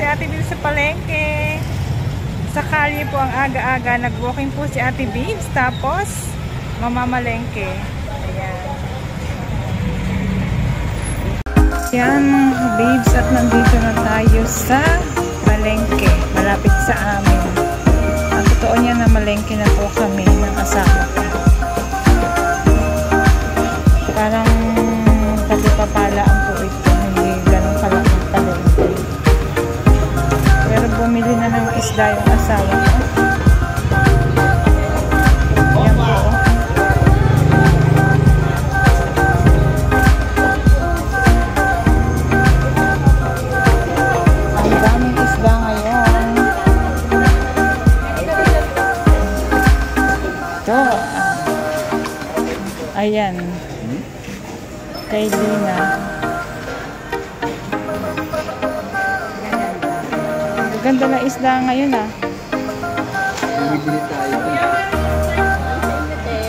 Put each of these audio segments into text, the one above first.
Ate Bibs sa palengke. Sa kalye po ang aga-aga. Nag-walking po si Ate Bibs. Tapos, mamamalengke. Ayan. Yan mga babes. At nandito na tayo sa palengke. Malapit sa amin. Ang totoo niya na malengke na po kami ng asawa ko. Parang pagpapalaan po ito. Hindi ganun kalaking palengke. Pero bumili na ng isda yung asawa ko. Yan po. Ang daming isda ngayon. Ito. Ayan. Kay Lina. Ganda na isda ngayon ah.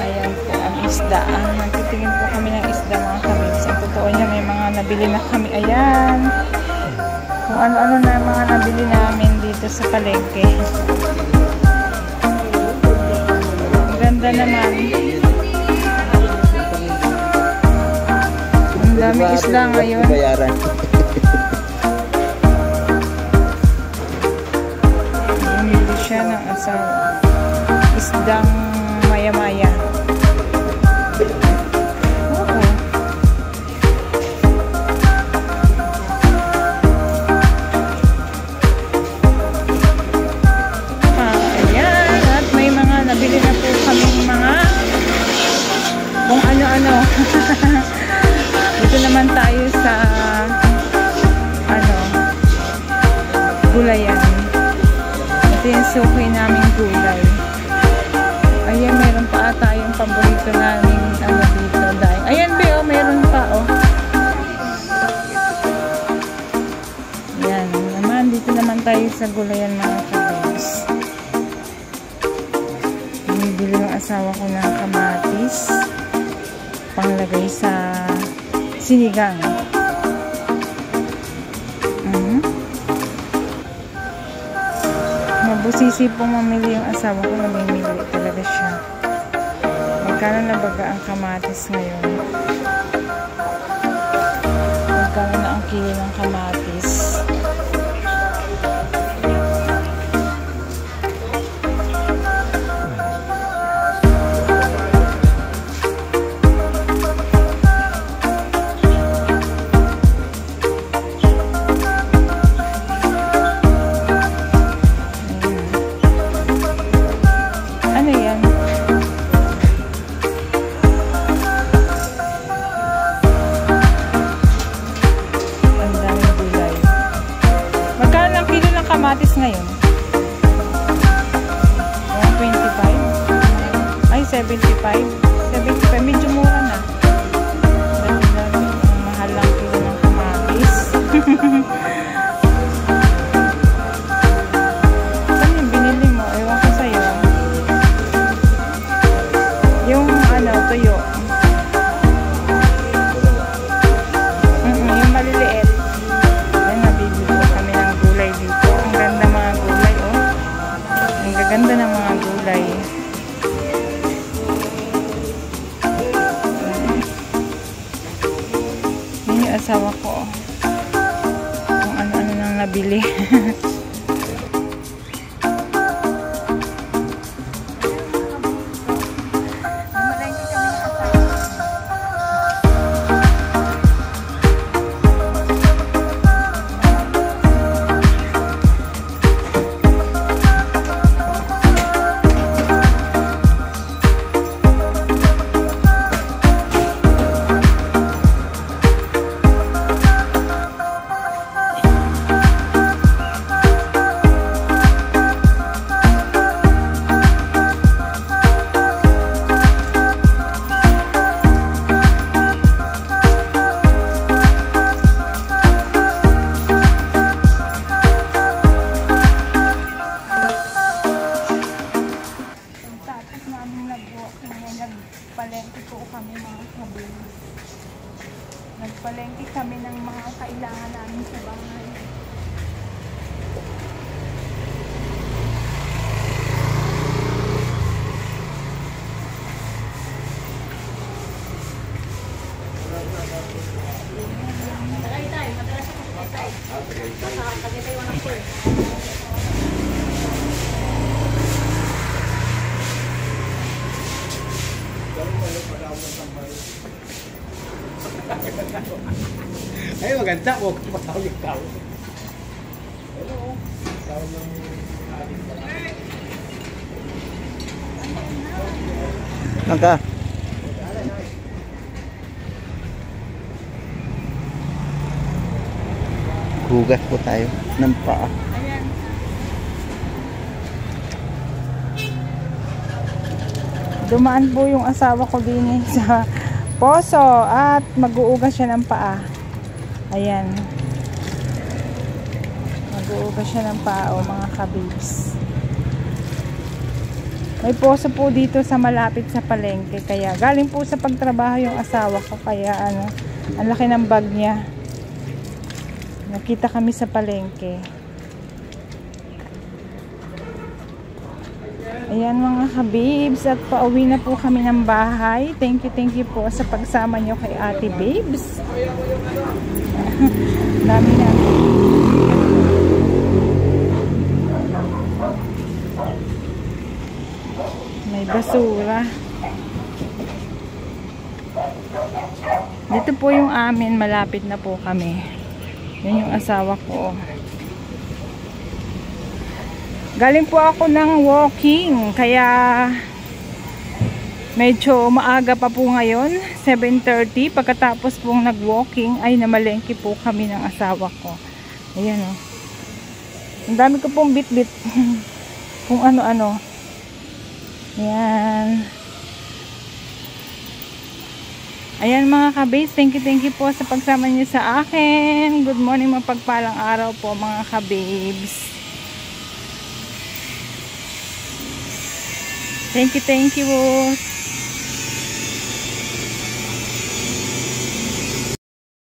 Ayan po ang isda. Nagtitingin po kami ng isda mga kabibs. Ang totoo niya may mga nabili na kami. Ayan. Kung ano-ano na mga nabili namin dito sa palengke. Ang ganda naman. Ang daming isda ngayon. Bumili siya ng asawa. Isdang maya-maya. Oo. Ayan. At may mga nabili na po kaming mga kung ano-ano. Dito naman tayo sa gulayan. Ito yung suki naming gulay. Ayan, meron pa ata yung paborito naming dito. Dahil. Ayan, Beo, meron pa, oh. Ayan, naman, dito naman tayo sa gulayan mga kabibs. Bumibili yung asawa ko ng kamatis. Panglagay sa sinigang. Mabusisi pong mamili yung asawa ko. Namimili talaga siya. Magkano na baga ang kamatis ngayon? Magkano na ang kilo ng kamatis? Kamatis ngayon 125 ay 75 medyo mura na. Mahal lang kilo ng kamatis. Saan yung binili mo? Ewan ko sa'yo. Yung tuyo yung maliliit. Yan, nabibili kami ng gulay dito. Ang ganda mga gulay, oh. Ang gaganda ng mga gulay. Yan yung asawa ko. Kung ano-ano nang nabili. Ay, maganda. Huwag kang matawag ikaw. Naka. Hugas po tayo ng paa. Ayan. Dumaan po yung asawa ko din sa poso at mag-uugas siya ng paa. Ayan. Mag-uugas siya ng paa o mga kabibs. May poso po dito sa malapit sa palengke. Kaya galing po sa pagtrabaho yung asawa ko. Kaya ano, ang laki ng bag niya. Nakita kami sa palengke. Ayan mga kabibs, at pauwi na po kami ng bahay. Thank you po sa pagsama nyo kay Ate Babes. Dami na. May basura. Dito po yung amin, malapit na po kami. Yan yung asawa ko. Galing po ako ng walking, kaya medyo maaga pa po ngayon, 7:30. Pagkatapos pong nag-walking ay namalengke po kami ng asawa ko. Ayan o. Ang dami ko pong bit-bit. Kung ano-ano. Ayan. Ayan mga kabis, thank you po sa pagsama niyo sa akin. Good morning, mapagpalang araw po mga kabibs. Thank you.